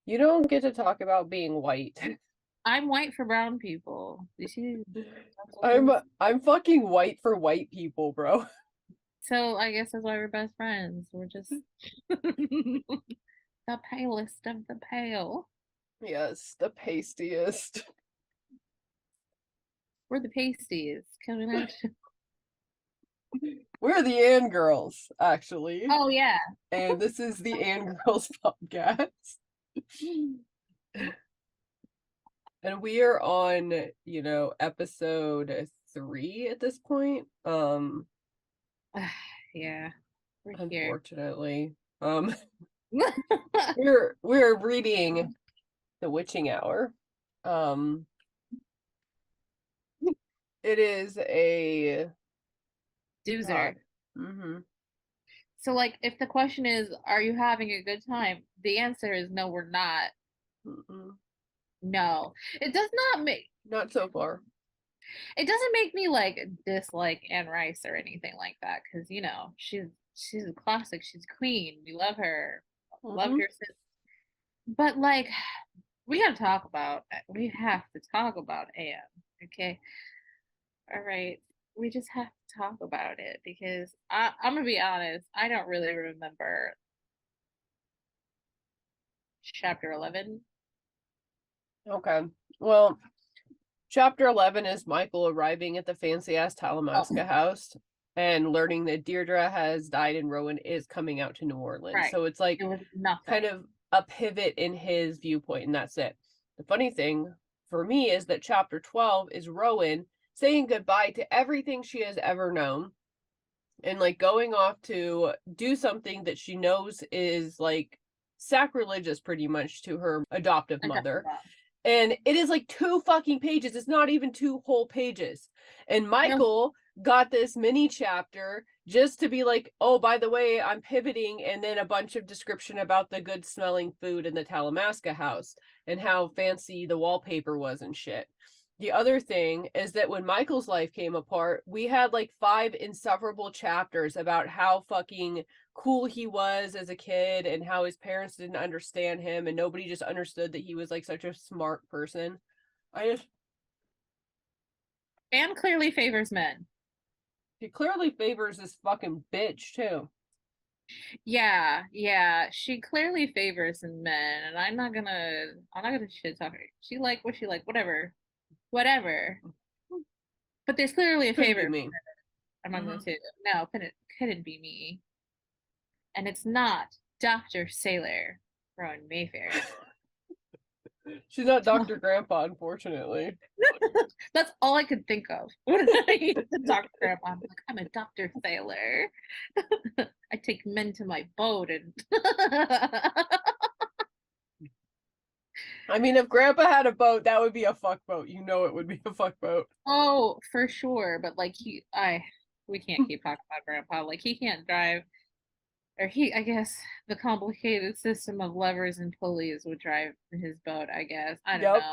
You don't get to talk about being white. I'm white for brown people. You see? I'm fucking white for white people, bro. So I guess that's why we're best friends. We're just the palest of the pale. Yes, the pastiest. We're the pasties coming at you. We're the Annegirls, actually. Oh yeah. And this is the Annegirls Podcast. And we are on, episode 3 at this point. Yeah. We're Unfortunately. here. We're reading The Witching Hour. It is a Doozer. Mm-hmm. So, like, if the question is, are you having a good time? The answer is no, we're not. Mm-mm. No. It does not make... Not so far. It doesn't make me, like, dislike Anne Rice or anything like that, because, you know, she's a classic. She's queen. We love her. Love her sis. But, like, we have to talk about Anne, okay? All right. We just have to talk about it because I'm gonna be honest, I don't really remember chapter 11. Okay. Well, chapter 11 is Michael arriving at the fancy-ass Talamasca house and learning that Deirdre has died and Rowan is coming out to New Orleans. Right. So it's like kind of a pivot in his viewpoint, and that's it. The funny thing for me is that chapter 12 is Rowan saying goodbye to everything she has ever known and like going off to do something that she knows is like sacrilegious pretty much to her adoptive mother. And it is like 2 fucking pages. It's not even 2 whole pages. And Michael got this mini chapter just to be like, oh, by the way, I'm pivoting. And then a bunch of description about the good smelling food in the Talamasca house and how fancy the wallpaper was and shit. The other thing is that when Michael's life came apart, we had like 5 insufferable chapters about how fucking cool he was as a kid and how his parents didn't understand him and nobody just understood that he was like such a smart person. Anne clearly favors men. She clearly favors this fucking bitch too. Yeah. She clearly favors men, and I'm not gonna shit talk her. She like what she like, whatever. But there's clearly a favor. I'm not gonna say that. No, couldn't be me. And it's not Dr. Sailor Rowan Mayfair. She's not Dr. Grandpa, unfortunately. That's all I could think of. What did I use to Dr. Grandpa? I'm like, I'm a Dr. Sailor. I take men to my boat and I mean, if Grandpa had a boat, that would be a fuck boat. You know it would be a fuck boat. Oh, for sure. But like we can't keep talking about Grandpa. Like he can't drive, or I guess the complicated system of levers and pulleys would drive his boat, I guess. I don't know.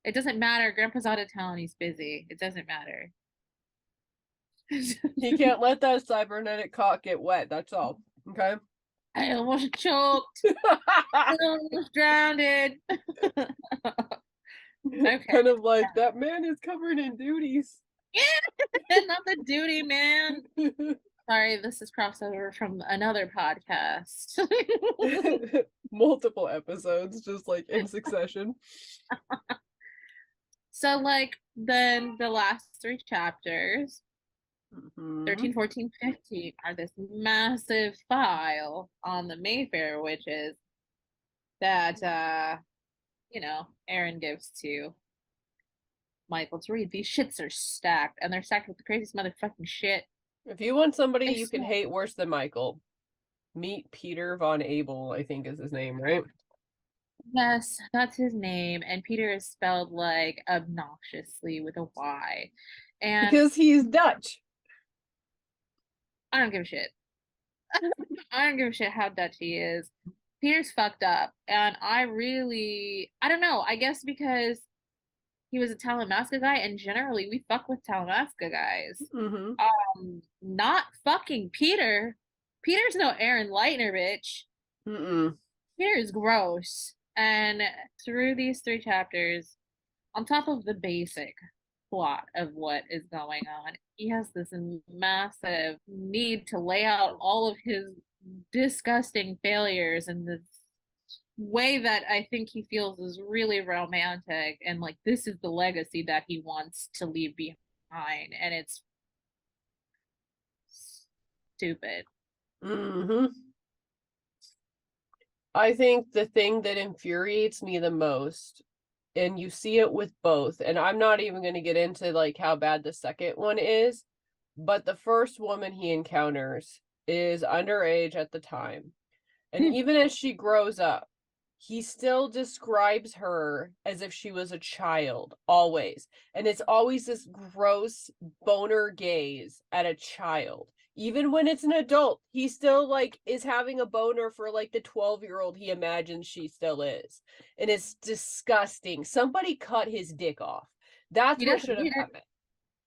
It doesn't matter. Grandpa's out of town. He's busy. It doesn't matter. He can't let that cybernetic cock get wet. That's all. Okay. I almost choked. I almost drowned. Okay. Kind of like that man is covered in duties. Yeah, not the duty man. Sorry, this is crossover from another podcast. Multiple episodes, just like in succession. So, like, then the last 3 chapters, 13, 14, 15, are this massive file on the Mayfair witches that, Aaron gives to Michael to read. These shits are stacked, and they're stacked with the craziest motherfucking shit. If you want somebody you can hate worse than Michael, meet Petyr von Abel, I think is his name, right? Yes, that's his name, and Petyr is spelled like obnoxiously with a Y. And because he's Dutch. I don't give a shit. I don't give a shit how Dutch he is. Petyr's fucked up, and I don't know. I guess because he was a Talamasca guy, and generally we fuck with Talamasca guys. Not fucking Petyr. Petyr's no Aaron Leitner, bitch. Petyr is gross. And through these 3 chapters, on top of the basic plot of what is going on, he has this massive need to lay out all of his disgusting failures in this way that I think he feels is really romantic, and like this is the legacy that he wants to leave behind, and it's stupid. Mm-hmm. I think the thing that infuriates me the most, and you see it with both, and I'm not even going to get into like how bad the second one is, but the first woman he encounters is underage at the time. And even as she grows up, he still describes her as if she was a child, always. And it's always this gross boner gaze at a child. Even when it's an adult, he still like is having a boner for like the 12-year-old he imagines she still is. And it's disgusting. Somebody cut his dick off. That's He what doesn't should have need it. happened.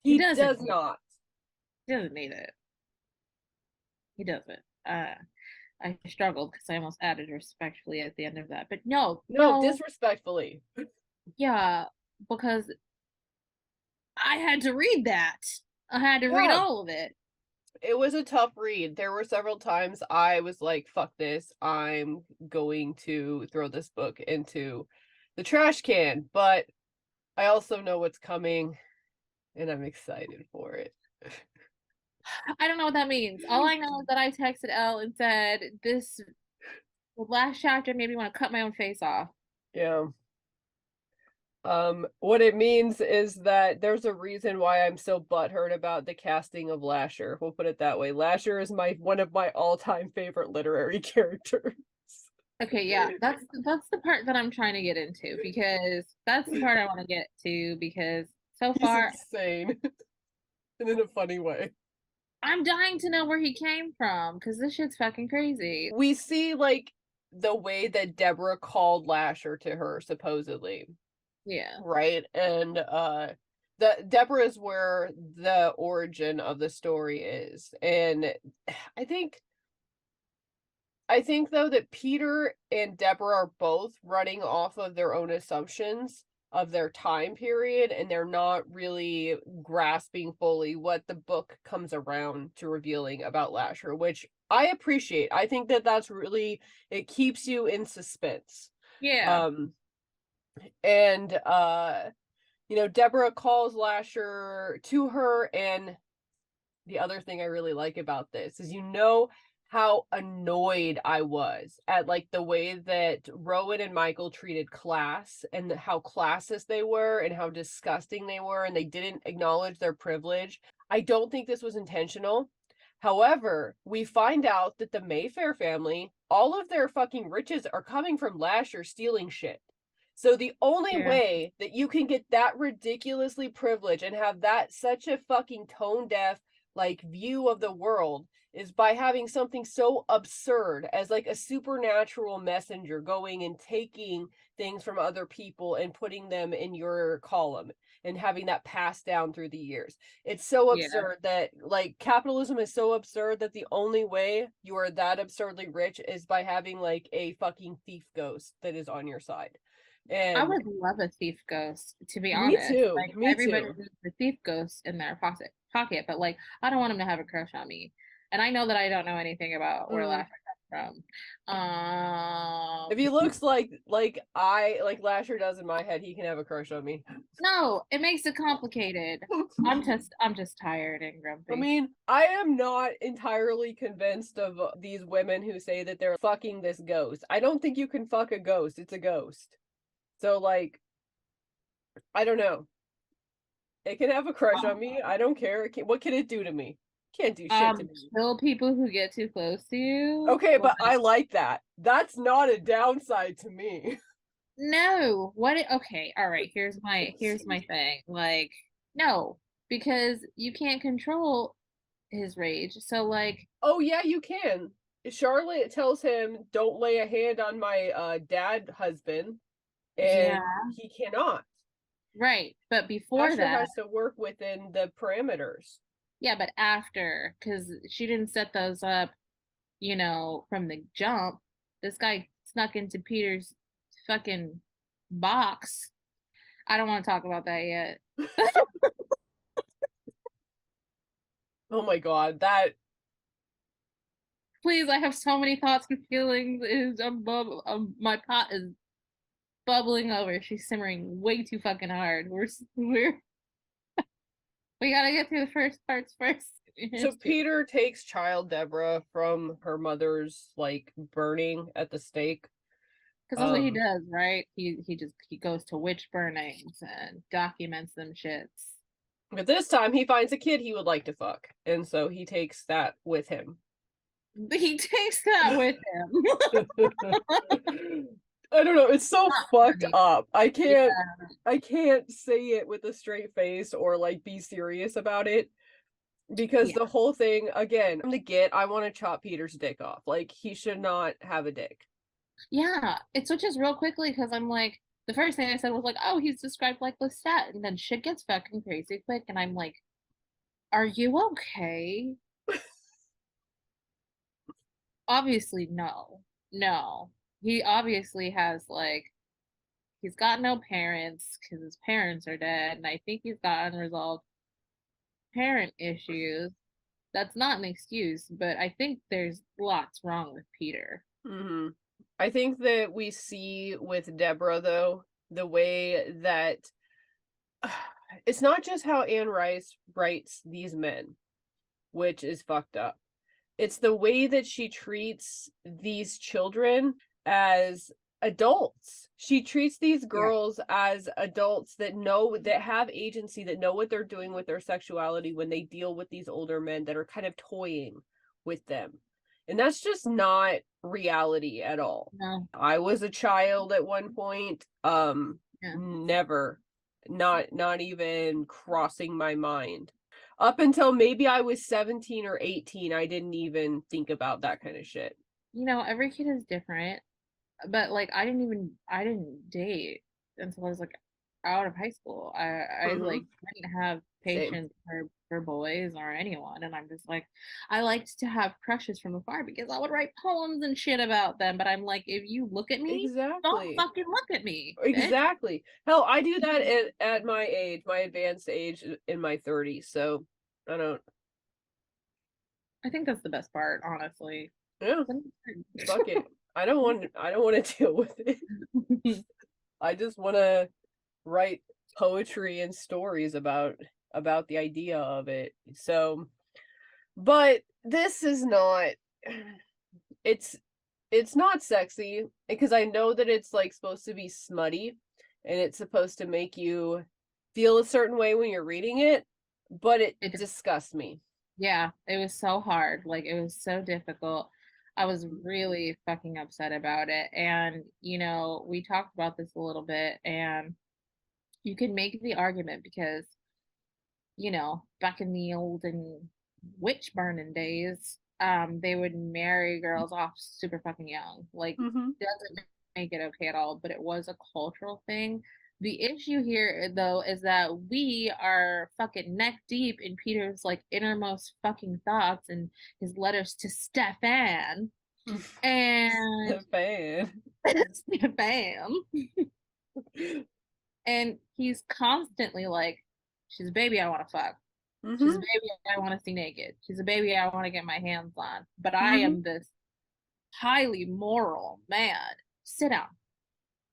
He He doesn't does need it. not. He doesn't need it. He doesn't. I struggled because I almost added respectfully at the end of that. But no, No, disrespectfully. yeah, because I had to read that. I had to read Yeah. all of it. It was a tough read. There were several times I was like, fuck this. I'm going to throw this book into the trash can. But I also know what's coming and I'm excited for it. I don't know what that means. All I know is that I texted Elle and said, this the last chapter made me want to cut my own face off. Yeah. What it means is that there's a reason why I'm so butthurt about the casting of Lasher. We'll put it that way. Lasher is one of my all-time favorite literary characters. Okay, yeah, that's the part that I'm trying to get into, because that's the part I want to get to, because so He's far insane. And in a funny way. I'm dying to know where he came from, because this shit's fucking crazy. We see like the way that Deborah called Lasher to her, supposedly. Yeah. Right? And the Deborah is where the origin of the story is. And I think though that Petyr and Deborah are both running off of their own assumptions of their time period, and they're not really grasping fully what the book comes around to revealing about Lasher, which I appreciate. I think that that's really, it keeps you in suspense. Yeah. And Deborah calls Lasher to her, and the other thing I really like about this is how annoyed I was at like the way that Rowan and Michael treated class, and how classist they were and how disgusting they were, and they didn't acknowledge their privilege. I don't think this was intentional. However, we find out that the Mayfair family, all of their fucking riches are coming from Lasher stealing shit. So the only way that you can get that ridiculously privileged and have that such a fucking tone deaf like view of the world is by having something so absurd as like a supernatural messenger going and taking things from other people and putting them in your column and having that passed down through the years. It's so absurd that like capitalism is so absurd that the only way you are that absurdly rich is by having like a fucking thief ghost that is on your side. And I would love a thief ghost, to be me honest. too. Like Me everybody too. needs a thief ghost in their pocket, but like I don't want him to have a crush on me. And I know that I don't know anything about where Lasher comes from. If he looks like Lasher does in my head, he can have a crush on me. No, it makes it complicated. I'm just tired and grumpy. I mean, I am not entirely convinced of these women who say that they're fucking this ghost. I don't think you can fuck a ghost. It's a ghost. So like, I don't know. It can have a crush on me. I don't care. What can it do to me? Can't do shit to me. Kill people who get too close to you. Okay, but I like that. That's not a downside to me. No. Okay, all right. Here's my thing. Like, no, because you can't control his rage. So like, oh yeah, you can. Charlotte tells him, "Don't lay a hand on my dad husband," and he cannot. Right, but before Asher that has to work within the parameters. Yeah, but after, because she didn't set those up, from the jump. This guy snuck into Petyr's fucking box. I don't want to talk about that yet. Oh my god, that Please, I have so many thoughts and feelings. My pot is bubbling over. She's simmering way too fucking hard. We gotta get through the first parts first. so Petyr takes child Deborah from her mother's like burning at the stake. Because that's what he does, right? He goes to witch burnings and documents them shits. But this time he finds a kid he would like to fuck, and so he takes that with him. He takes that with him. I don't know. It's so fucked funny. up. I can't say it with a straight face or like be serious about it, because the whole thing, again, I want to chop Petyr's dick off. Like, he should not have a dick. Yeah, it switches real quickly because I'm like, the first thing I said was like, oh, he's described like Lestat, and then shit gets fucking crazy quick, and I'm like, are you okay? Obviously, no. No. He obviously has like, he's got no parents because his parents are dead, and I think he's got unresolved parent issues. That's not an excuse, but I think there's lots wrong with Petyr. Mm-hmm. I think that we see with Deborah, though, the way that it's not just how Anne Rice writes these men, which is fucked up. It's the way that she treats these children as adults. She treats these girls as adults that have agency, that know what they're doing with their sexuality when they deal with these older men that are kind of toying with them. And that's just not reality at all. No. I was a child at one point. Never, not even crossing my mind. Up until maybe I was 17 or 18, I didn't even think about that kind of shit. You know, every kid is different, but like I didn't date until I was like out of high school. I like didn't have patience for boys or anyone, and I'm just like, I liked to have crushes from afar because I would write poems and shit about them, but I'm like, if you look at me, don't fucking look at me. Exactly. Hell, I do that at my age, my advanced age, in my 30s, so I think that's the best part, honestly. Yeah. Fuck it. I don't want to deal with it. I just want to write poetry and stories about the idea of it. So, but this is not, it's not sexy, because I know that it's like supposed to be smutty and it's supposed to make you feel a certain way when you're reading it, but it disgusts me. Yeah, it was so hard. Like, it was so difficult. I was really fucking upset about it. And, you know, we talked about this a little bit, and you can make the argument because, you know, back in the olden witch burning days, they would marry girls off super fucking young. Like, doesn't make it okay at all, but it was a cultural thing. The issue here, though, is that we are fucking neck deep in Petyr's like innermost fucking thoughts and his letters to Stefan. And Stefan. And he's constantly like, she's a baby I want to fuck. She's a baby I want to see naked. She's a baby I want to get my hands on. But I am this highly moral man. Sit down.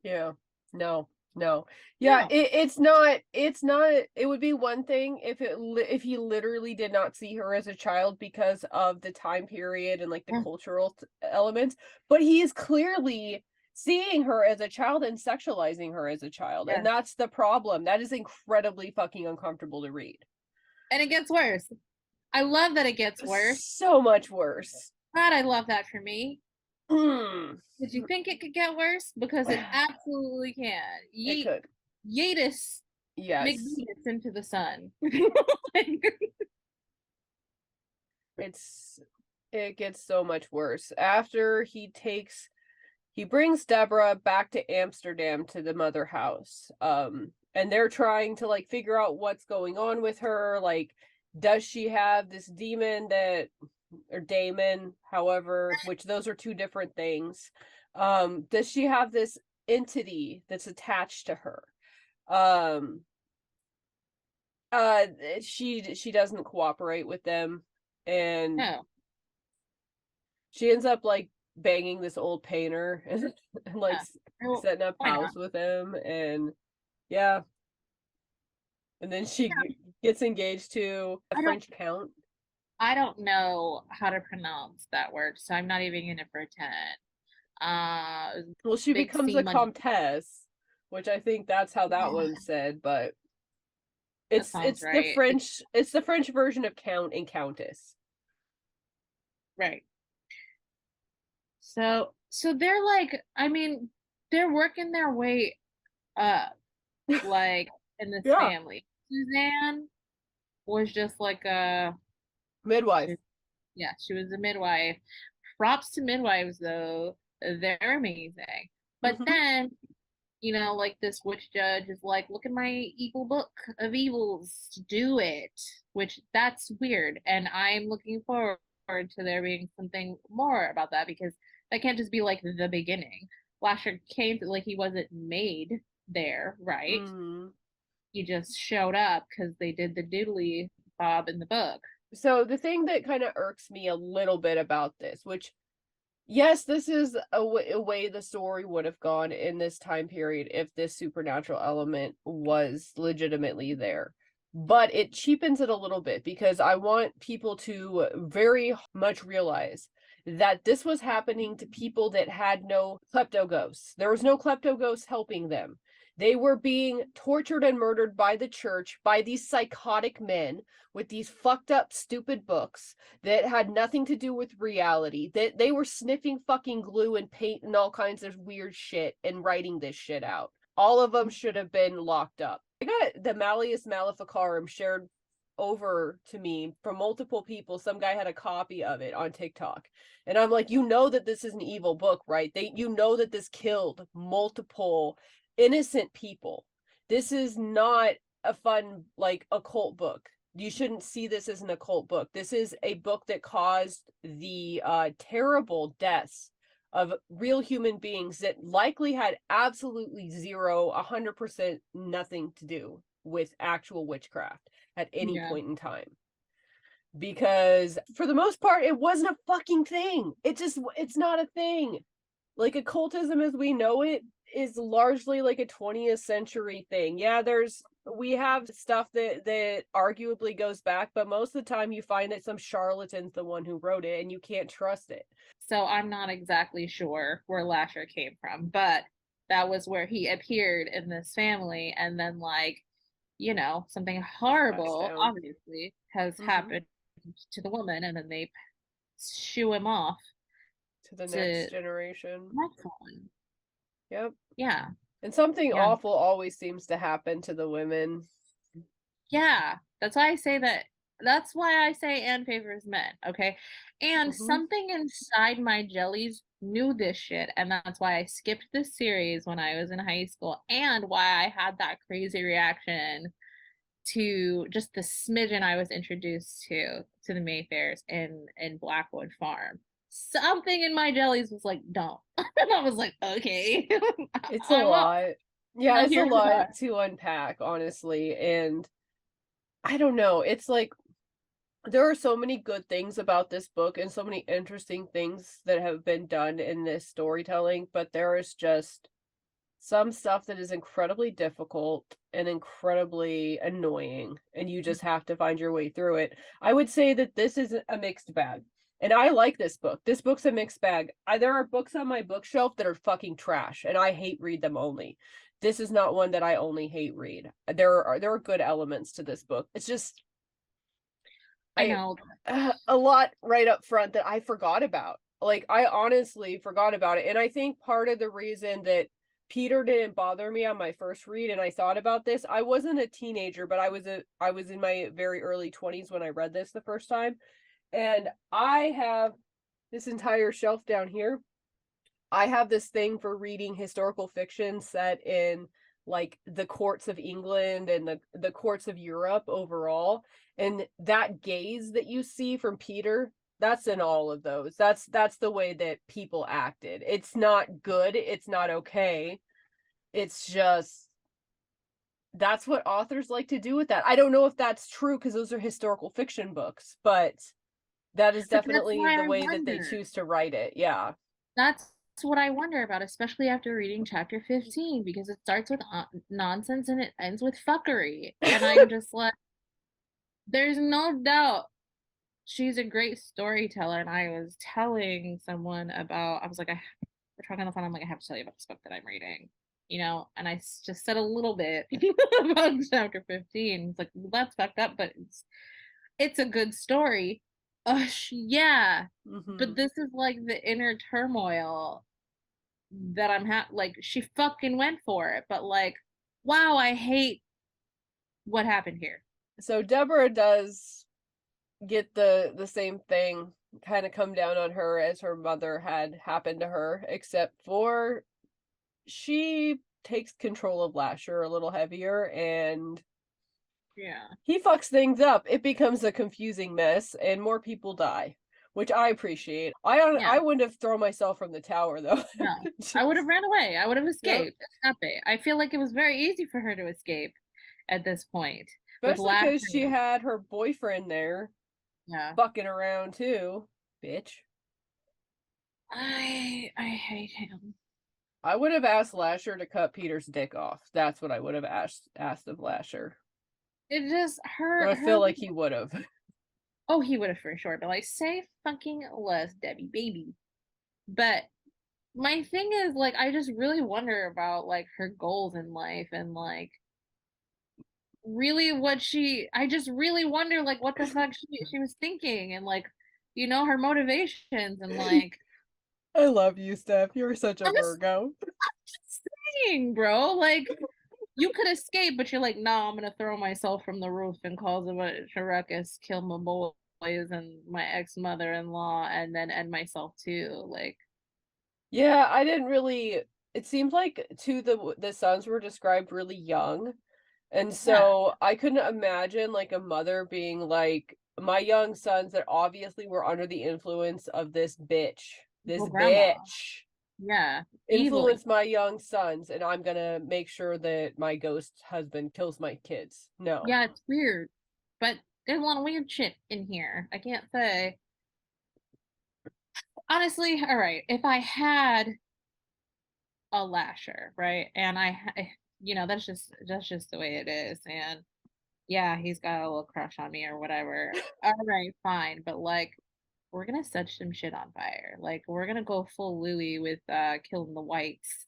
Yeah. No. Yeah, no. It's not, it would be one thing if he literally did not see her as a child because of the time period and like the cultural elements, but he is clearly seeing her as a child and sexualizing her as a child. And that's the problem. That is incredibly fucking uncomfortable to read. And it gets worse. I love that it gets worse. So much worse. God, I love that for me. Did you think it could get worse? Because it absolutely can. It could. Yeetus. Yes. McYeetus into the sun. It gets so much worse. After he brings Deborah back to Amsterdam to the mother house. And they're trying to like figure out what's going on with her. Like, does she have this demon or daemon, however, which those are two different things. Does she have this entity that's attached to her. She doesn't cooperate with them, and No. she ends up like banging this old painter and like Well, setting up why not? house with him, and yeah, and then she gets engaged to a French count. I don't know how to pronounce that word, so I'm not even gonna pretend. Well, she Big becomes C a money. comtesse, which I think that's how that Oh, one's said, but that sounds it's right. the French version of count and countess. Right. So they're like, I mean, they're working their way up, like in this Yeah, family. Suzanne was just like a, midwife. yeah, she was a midwife. Props to midwives though, they're amazing. But Mm-hmm. then, you know, like this witch judge is like, look at my evil book of evils, do it, which that's weird. And I'm looking forward to there being something more about that, because that can't just be like the beginning. Lasher came to, like, he wasn't made there, right? Mm-hmm. He just showed up because they did the doodly bob in the book. So the thing that kind of irks me a little bit about this, which yes, this is a way the story would have gone in this time period if this supernatural element was legitimately there. But it cheapens it a little bit because I want people to very much realize that this was happening to people that had no klepto ghosts. There was no klepto ghosts helping them. They were being tortured and murdered by the church, by these psychotic men with these fucked up, stupid books that had nothing to do with reality. That they were sniffing fucking glue and paint and all kinds of weird shit and writing this shit out. All of them should have been locked up. I got the Malleus Maleficarum shared over to me from multiple people. Some guy had a copy of it on TikTok. And I'm like, you know that this is an evil book, right? You know that this killed multiple innocent people. This is not a fun, like, occult book. You shouldn't see this as an occult book. This is a book that caused the terrible deaths of real human beings that likely had absolutely 100% nothing to do with actual witchcraft at any Yeah. point in time. Because for the most part, it wasn't a fucking thing. It's not a thing. Like, occultism as we know it is largely like a 20th century thing. Yeah, we have stuff that arguably goes back, but most of the time you find that some charlatan's the one who wrote it and you can't trust it. So I'm not exactly sure where Lasher came from, but that was where he appeared in this family. And then, like, you know, something horrible obviously has happened to the woman, and then they shoo him off to the to next generation. next one. Yep. Yeah. And something Yeah. awful always seems to happen to the women. Yeah. That's why I say that. That's why I say Anne favors men, okay? And something inside my jellies knew this shit, and that's why I skipped this series when I was in high school, and why I had that crazy reaction to just the smidgen I was introduced to the Mayfairs in Blackwood Farm. Something in my jellies was like, don't. And I was like, okay. It's a lot. Yeah, it's a lot to unpack, honestly. And I don't know. It's like there are so many good things about this book and so many interesting things that have been done in this storytelling, but there is just some stuff that is incredibly difficult and incredibly annoying, and you just have to find your way through it. I would say that this is a mixed bag. And I like this book. This book's a mixed bag. There are books on my bookshelf that are fucking trash, and I hate read them only. This is not one that I only hate read. There are good elements to this book. It's just I know a lot right up front that I forgot about. Like, I honestly forgot about it. And I think part of the reason that Petyr didn't bother me on my first read, and I thought about this, I wasn't a teenager, but I was in my very early 20s when I read this the first time. And I have this entire shelf down here. I have this thing for reading historical fiction set in like the courts of England and the courts of Europe overall. And that gaze that you see from Petyr, that's in all of those. That's the way that people acted. It's not good. It's not okay. it's just, that's what authors like to do with that. I don't know if that's true because those are historical fiction books, but that is But that's definitely why the I way that they wonder. choose to write it. Yeah. That's what I wonder about, especially after reading chapter 15, because it starts with nonsense and it ends with fuckery. And I'm just like, there's no doubt she's a great storyteller. And I was telling someone about, I was like, we're talking on the phone. I'm like, I have to tell you about this book that I'm reading, and I just said a little bit about chapter 15. It's like, well, that's fucked up, but it's a good story. Yeah. But this is like the inner turmoil that like, she fucking went for it, but like, wow, I hate what happened here. So Deborah does get the same thing kind of come down on her as her mother had happened to her, except for she takes control of Lasher a little heavier, and Yeah. he fucks things up. It becomes a confusing mess and more people die, which I appreciate. Yeah. I wouldn't have thrown myself from the tower though. No. I would have ran away. I would have Yep. escaped. Stop it. I feel like it was very easy for her to escape at this point with Especially Lasher. because she had her boyfriend there Yeah. fucking around too. Bitch. I hate him. I would have asked Lasher to cut Petyr's dick off. That's what I would have asked of Lasher. It just her. I feel like he would have. Oh, he would have for sure. But like, say fucking less, Debbie, baby. But my thing is, like, I just really wonder about like her goals in life and like really I just really wonder like what the fuck she was thinking and like, her motivations and like, I love you, Steph. You're such a I'm just Virgo. saying, bro, like, you could escape, but you're like, no, I'm gonna throw myself from the roof and cause a bunch of ruckus, kill my boys and my ex-mother-in-law, and then end myself too. Like, Yeah, I didn't really. It seemed like the sons were described really young, and yeah, so I couldn't imagine like a mother being like, my young sons that obviously were under the influence of this bitch. This well, grandma, bitch yeah, evil. influenced my young sons, and I'm gonna make sure that my ghost husband kills my kids. No. Yeah, it's weird, but there's a lot of weird shit in here. I can't say. Honestly, all right, if I had a lasher, right, and that's just the way it is, and yeah, he's got a little crush on me or whatever. All right, fine, but like, we're gonna set some shit on fire. Like, we're gonna go full Louis with killing the whites.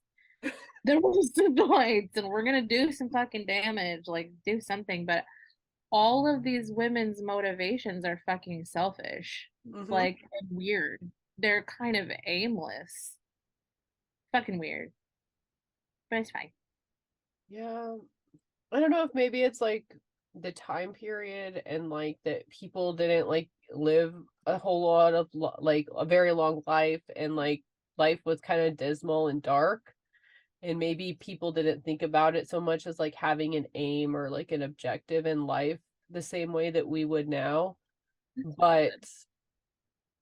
The roasted whites, and we're gonna do some fucking damage, like do something. But all of these women's motivations are fucking selfish, like, and weird. They're kind of aimless. Fucking weird. But it's fine. Yeah. I don't know if maybe it's like the time period and like that people didn't like live a whole lot of like a very long life, and like life was kind of dismal and dark, and maybe people didn't think about it so much as like having an aim or like an objective in life the same way that we would now. But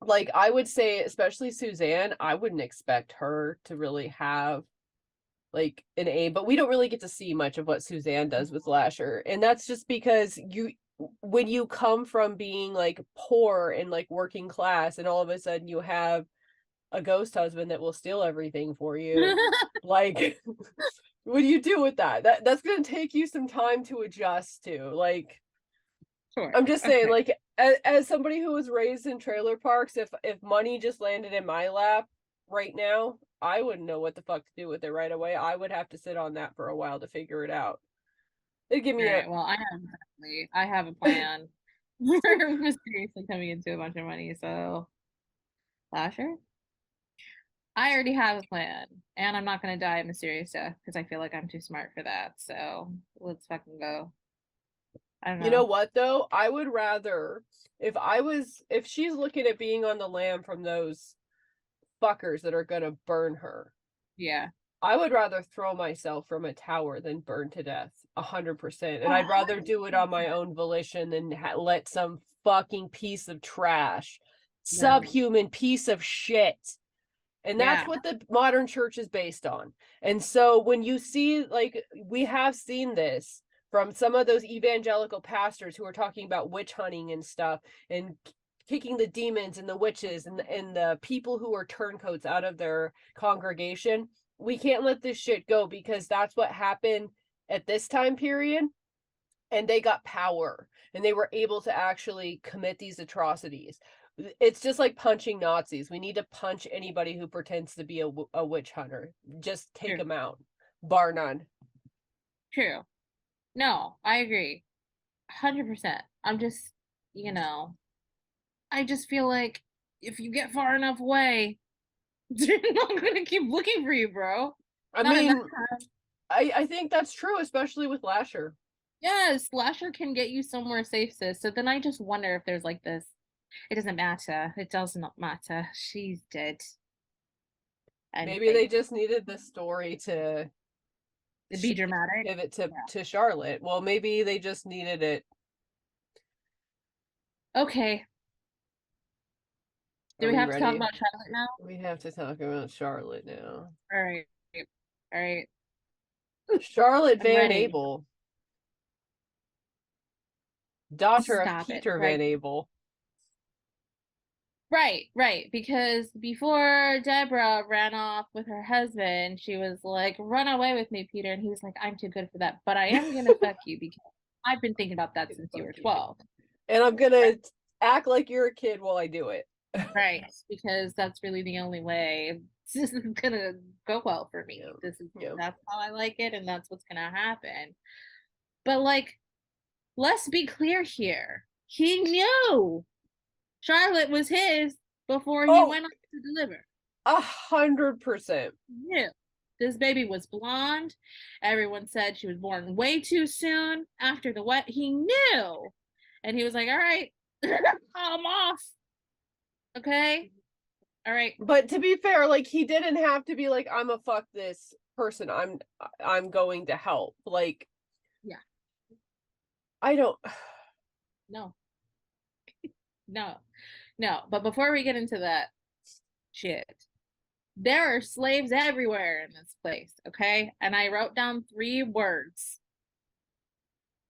like I would say, especially Suzanne, I wouldn't expect her to really have like an aim, but we don't really get to see much of what Suzanne does with Lasher. And that's just because when you come from being like poor and like working class, and all of a sudden you have a ghost husband that will steal everything for you, like, what do you do with that? That's going to take you some time to adjust to. Like, Sure. I'm just saying, Okay. like, as somebody who was raised in trailer parks, if money just landed in my lap right now, I wouldn't know what the fuck to do with it right away. I would have to sit on that for a while to figure it out. It'd give All me a right. Well, I have a plan. We're mysteriously coming into a bunch of money, so Lasher? I already have a plan, and I'm not gonna die a mysterious death because I feel like I'm too smart for that. So let's fucking go. I don't You know know. what though? I would rather, if she's looking at being on the lam from those fuckers that are gonna burn her, Yeah. I would rather throw myself from a tower than burn to death, 100%. And I'd rather do it on my 100%. own volition than let some fucking piece of trash, Yeah. subhuman piece of shit, And that's what the modern church is based on. And so when you see, like, we have seen this from some of those evangelical pastors who are talking about witch hunting and stuff, and kicking the demons and the witches and the people who are turncoats out of their congregation. We can't let this shit go, because that's what happened at this time period. And they got power, and they were able to actually commit these atrocities. It's just like punching Nazis. We need to punch anybody who pretends to be a witch hunter. Just take them out, bar none. True. No, I agree. 100%. I'm just, I just feel like if you get far enough away, they're not going to keep looking for you, bro. I think that's true, especially with Lasher. Yes, Lasher can get you somewhere safe, sis. So then I just wonder if there's like this. It doesn't matter. It does not matter. She's dead. And maybe they just needed the story to be dramatic. Pivot to Charlotte. Well, maybe they just needed it. Okay. Do we have to talk about Charlotte now? We have to talk about Charlotte now. All right. Charlotte Van Abel. Daughter of Petyr Van Abel. Right. Because before Deborah ran off with her husband, she was like, run away with me, Petyr. And he was like, I'm too good for that. But I am going to fuck you, because I've been thinking about that since you were 12. And I'm going to act like you're a kid while I do it. Right. Because that's really the only way this is going to go well for me. That's how I like it. And that's what's going to happen. But like, let's be clear here. He knew Charlotte was his before he went on to deliver. 100%. Yeah. This baby was blonde. Everyone said she was born way too soon after the wet. He knew. And he was like, all right, I'm off. Okay. All right. But to be fair, like, he didn't have to be like, I'm a fuck this person. I'm going to help. Like, yeah. I don't. No. But before we get into that shit, there are slaves everywhere in this place, okay? And I wrote down 3 words.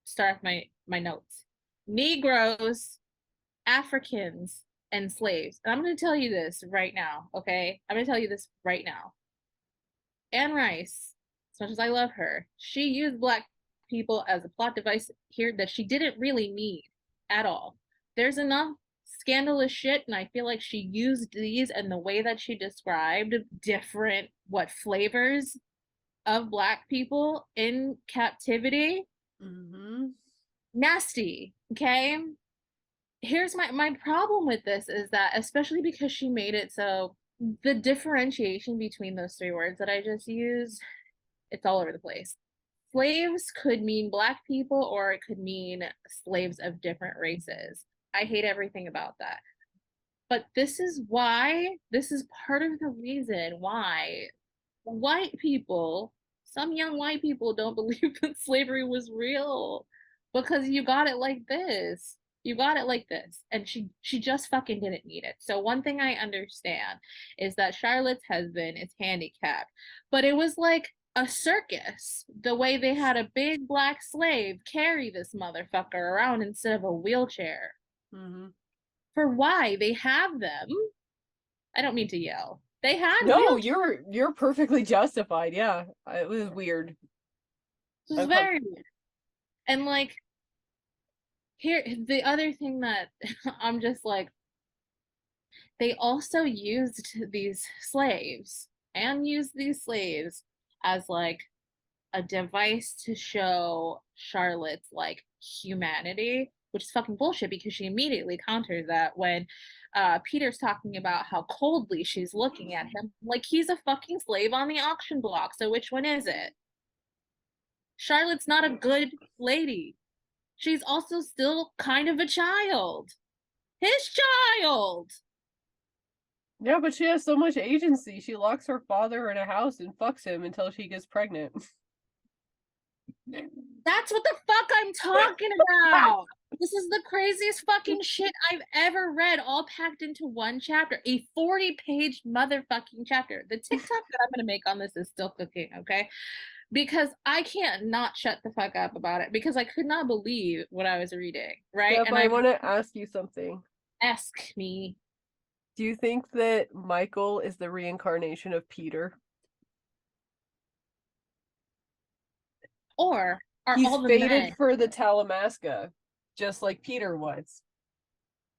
Start my notes. Negroes, Africans, and slaves. And I'm going to tell you this right now, okay? I'm going to tell you this right now. Anne Rice, as much as I love her, she used Black people as a plot device here that she didn't really need at all. There's enough scandalous shit, and I feel like she used these and the way that she described different flavors of Black people in captivity. Nasty. Okay, here's my problem with this is that, especially because she made it so the differentiation between those 3 words that I just used, it's all over the place. Slaves could mean Black people, or it could mean slaves of different races. I hate everything about that. But this is part of the reason why white people, some young white people, don't believe that slavery was real. Because you got it like this. And she just fucking didn't need it. So one thing I understand is that Charlotte's husband is handicapped. But it was like a circus, the way they had a big Black slave carry this motherfucker around instead of a wheelchair. For why? They have them. I don't mean to yell. They had you're perfectly justified. Yeah, it was weird. It was very weird. And like, here, the other thing that I'm just like, they also used these slaves as like a device to show Charlotte's like humanity, which is fucking bullshit, because she immediately counters that when Petyr's talking about how coldly she's looking at him, like he's a fucking slave on the auction block. So which one is it? Charlotte's not a good lady. She's also still kind of a child. His child. Yeah, but she has so much agency. She locks her father in a house and fucks him until she gets pregnant. That's what the fuck I'm talking about. This is the craziest fucking shit I've ever read, all packed into one chapter. A 40-page motherfucking chapter. The TikTok that I'm going to make on this is still cooking, okay? Because I can't not shut the fuck up about it because I could not believe what I was reading, right? Steph, And I want to ask you something. ask me. Do you think that Michael is the reincarnation of Petyr? Or are He's all the fated men for the Talamasca, just like Petyr was.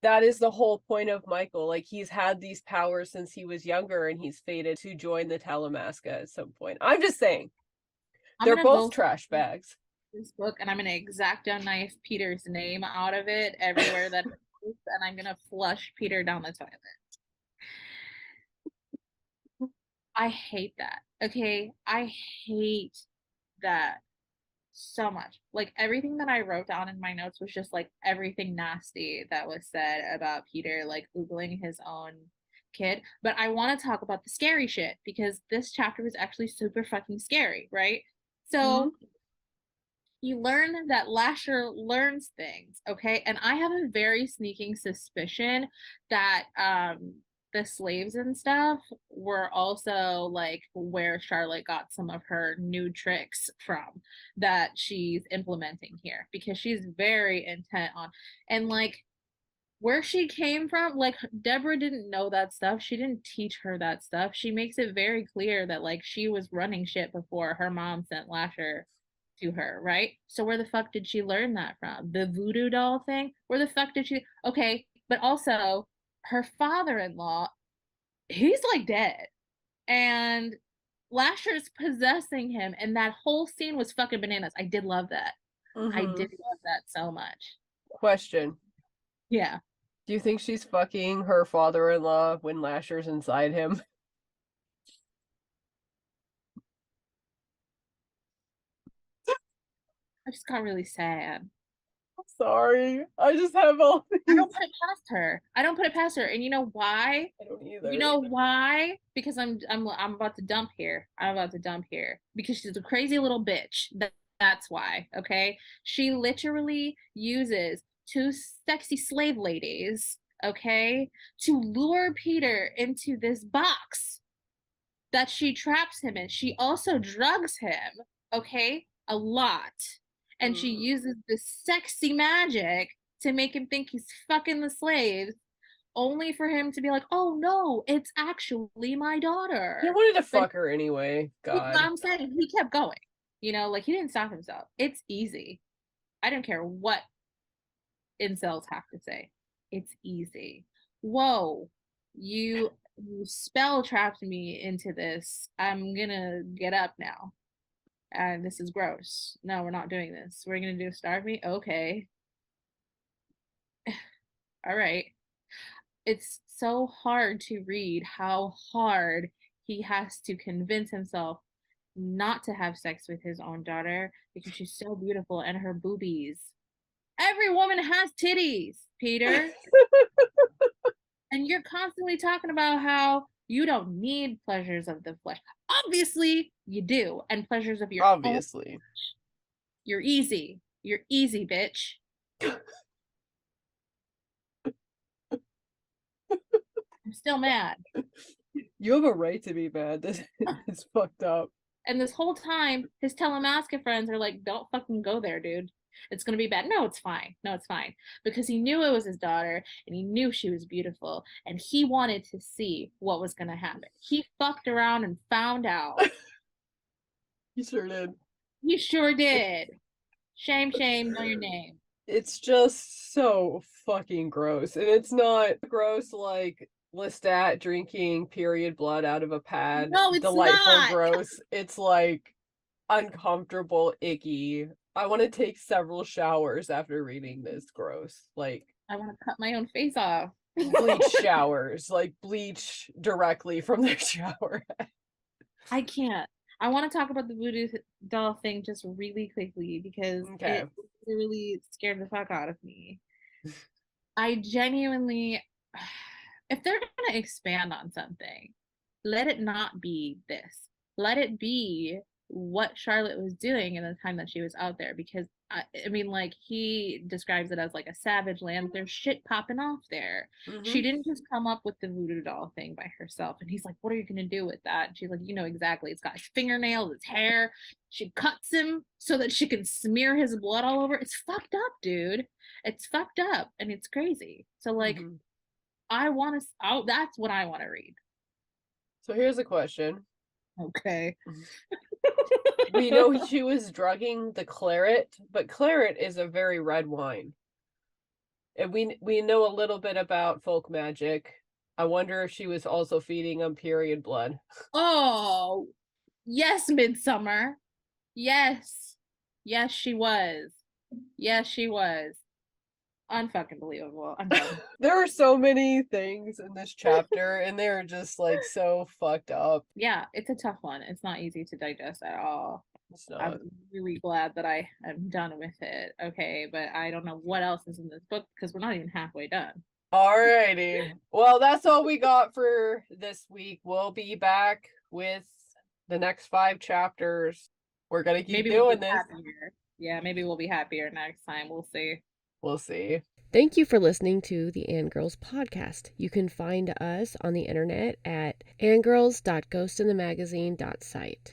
That is the whole point of Michael. Like, he's had these powers since he was younger, and he's fated to join the Talamasca at some point. I'm just saying. They're both trash bags. This book, and I'm going to exacto knife Petyr's name out of it everywhere that it is, and I'm going to flush Petyr down the toilet. I hate that. Okay? I hate that so much. Like, everything that I wrote down in my notes was just like everything nasty that was said about Petyr, like Googling his own kid. But I want to talk about the scary shit because this chapter was actually super fucking scary, right? So you learn that Lasher learns things, okay? And I have a very sneaking suspicion that the slaves and stuff were also like where Charlotte got some of her new tricks from that she's implementing here because she's very intent on, and like where she came from, like Deborah didn't know that stuff. She didn't teach her that stuff. She makes it very clear that like she was running shit before her mom sent Lasher to her, right? So where the fuck did she learn that from? The voodoo doll thing? Where the fuck did she? Okay, but also her father-in-law, he's like dead, and Lasher's possessing him, and that whole scene was fucking bananas. I did love that. I did love that so much. Question. Yeah. Do you think she's fucking her father-in-law when Lasher's inside him? I just got really sad. Sorry. I just have all these. I don't put it past her. I don't put it past her. And you know why? I don't either. You know why? Because I'm about to dump here. I'm about to dump here. Because she's a crazy little bitch. That's why. Okay. She literally uses two sexy slave ladies, okay, to lure Petyr into this box that she traps him in. She also drugs him, okay, a lot. And she uses this sexy magic to make him think he's fucking the slaves, only for him to be like, oh no, it's actually my daughter. He wanted to fuck her anyway. God. I'm saying he kept going. You know, like he didn't stop himself. It's easy. I don't care what incels have to say. It's easy. Whoa, you spell trapped me into this. I'm gonna get up now. And this is gross. No, we're not doing this. We're gonna do starve me? Okay. All right. It's so hard to read how hard he has to convince himself not to have sex with his own daughter because she's so beautiful and her boobies. Every woman has titties, Petyr. And you're constantly talking about how you don't need pleasures of the flesh. Obviously, you do. And pleasures of your obviously. You're easy. You're easy, bitch. I'm still mad. You have a right to be mad. This is fucked up. And this whole time, his Talamasca friends are like, don't fucking go there, dude. It's going to be bad. No, it's fine. No, it's fine. Because he knew it was his daughter and he knew she was beautiful and he wanted to see what was going to happen. He fucked around and found out. He sure did. He sure did. Shame, shame, know your name. It's just so fucking gross. And it's not gross like Lestat drinking period blood out of a pad. No, it's delightful not. Gross. It's like uncomfortable, icky. I want to take several showers after reading this. Gross. Like, I want to cut my own face off. Bleach showers. Like, bleach directly from their shower. I can't. I want to talk about the voodoo doll thing just really quickly because it really scared the fuck out of me. I genuinely, if they're going to expand on something, let it not be this. Let it be what Charlotte was doing in the time that she was out there, because I mean, like, he describes it as like a savage land. There's shit popping off there. She didn't just come up with the voodoo doll thing by herself. And he's like, what are you gonna do with that? And she's like, you know exactly. It's got his fingernails, his hair. She cuts him so that she can smear his blood all over. It's fucked up, dude. It's fucked up and it's crazy. So like, I want to. Oh, that's what I want to read. So here's a question. Okay. We know she was drugging the claret, but claret is a very red wine. And we know a little bit about folk magic. I wonder if she was also feeding on period blood. Oh, yes, Midsummer. Yes. Yes, she was. Yes, she was. Unfucking believable. I'm done. There are so many things in this chapter, and they're just like so fucked up. Yeah, it's a tough one. It's not easy to digest at all. It's not. I'm really glad that I am done with it. Okay, but I don't know what else is in this book because we're not even halfway done. Alrighty. Well, that's all we got for this week. We'll be back with the next 5 chapters. We're gonna keep doing this. Happier. Yeah, maybe we'll be happier next time. We'll see. We'll see. Thank you for listening to the Annegirls Podcast. You can find us on the internet at annegirls.ghostinthemagazine.site.